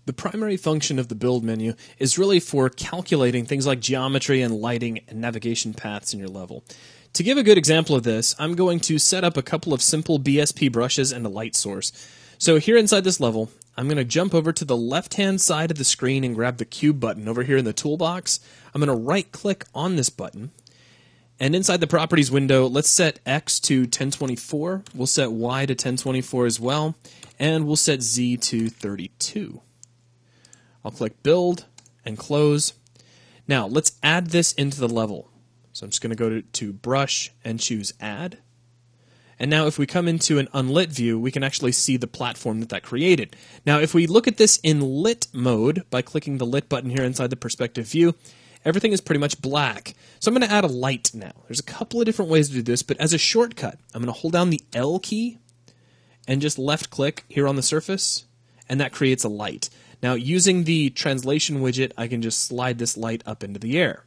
The primary function of the build menu is really for calculating things like geometry and lighting and navigation paths in your level. To give a good example of this, I'm going to set up a couple of simple BSP brushes and a light source. So here inside this level, I'm going to jump over to the left-hand side of the screen and grab the cube button over here in the toolbox. I'm going to right-click on this button. And inside the properties window, let's set X to 1024. We'll set Y to 1024 as well. And we'll set Z to 32. I'll click Build and Close. Now, let's add this into the level. So I'm just going to go to Brush and choose Add. And now if we come into an unlit view, we can actually see the platform that created. Now, if we look at this in lit mode by clicking the lit button here inside the perspective view, everything is pretty much black. So I'm going to add a light now. There's a couple of different ways to do this, but as a shortcut, I'm going to hold down the L key and just left click here on the surface, and that creates a light. Now, using the translation widget, I can just slide this light up into the air.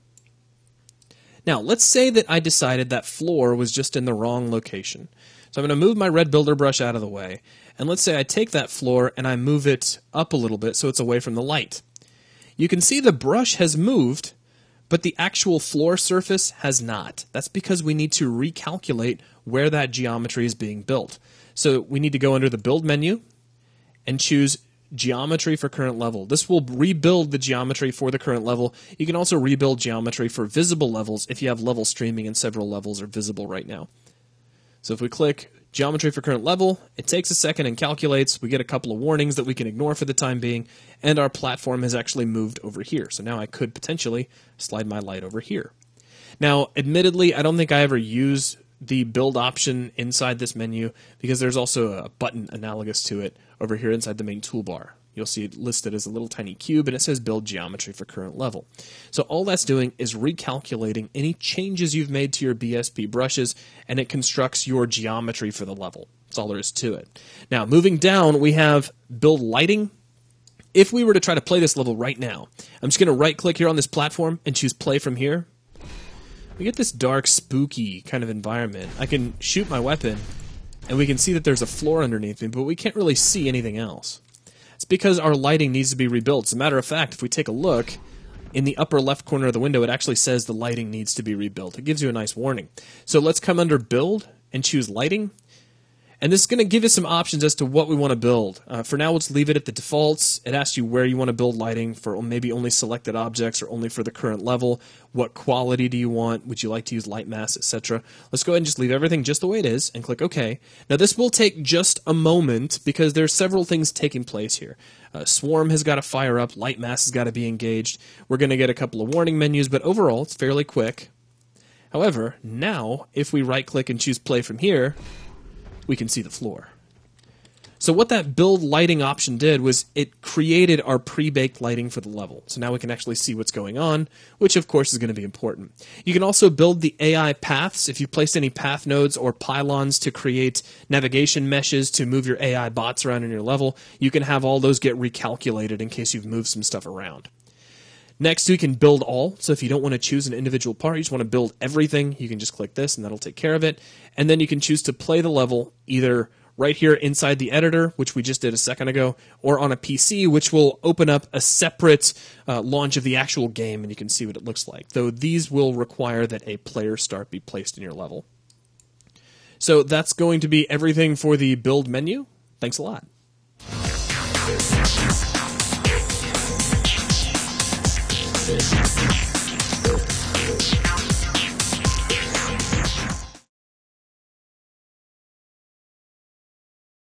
Now, let's say that I decided that floor was just in the wrong location. So I'm going to move my red builder brush out of the way, and let's say I take that floor and I move it up a little bit so it's away from the light. You can see the brush has moved, but the actual floor surface has not. That's because we need to recalculate where that geometry is being built. So we need to go under the Build menu and choose Geometry for current level. This will rebuild the geometry for the current level. You can also rebuild geometry for visible levels if you have level streaming and several levels are visible right now. So if we click Geometry for current level, it takes a second and calculates. We get a couple of warnings that we can ignore for the time being, and our platform has actually moved over here. So now I could potentially slide my light over here. Now, admittedly, I don't think I ever use the build option inside this menu because there's also a button analogous to it over here inside the main toolbar. You'll see it listed as a little tiny cube, and it says Build Geometry for current level. So all that's doing is recalculating any changes you've made to your BSP brushes, and it constructs your geometry for the level. That's all there is to it. Now, moving down, we have Build Lighting. If we were to try to play this level right now, I'm just going to right-click here on this platform and choose Play from here. We get this dark, spooky kind of environment. I can shoot my weapon, and we can see that there's a floor underneath me, but we can't really see anything else. It's because our lighting needs to be rebuilt. As a matter of fact, if we take a look, in the upper left corner of the window, it actually says the lighting needs to be rebuilt. It gives you a nice warning. So let's come under Build and choose Lighting. And this is going to give us some options as to what we want to build. For now, let's leave it at the defaults. It asks you where you want to build lighting for maybe only selected objects or only for the current level. What quality do you want? Would you like to use light mass, etc.? Let's go ahead and just leave everything just the way it is and click OK. Now, this will take just a moment because there's several things taking place here. Swarm has got to fire up. Light mass has got to be engaged. We're going to get a couple of warning menus, but overall, it's fairly quick. However, now, if we right-click and choose Play from here, we can see the floor. So what that build lighting option did was it created our pre-baked lighting for the level. So now we can actually see what's going on, which of course is going to be important. You can also build the AI paths. If you placed any path nodes or pylons to create navigation meshes to move your AI bots around in your level, you can have all those get recalculated in case you've moved some stuff around. Next, we can build all. So if you don't want to choose an individual part, you just want to build everything, you can just click this and that'll take care of it. And then you can choose to play the level either right here inside the editor, which we just did a second ago, or on a PC, which will open up a separate launch of the actual game and you can see what it looks like. Though these will require that a player start be placed in your level. So that's going to be everything for the build menu. Thanks a lot. This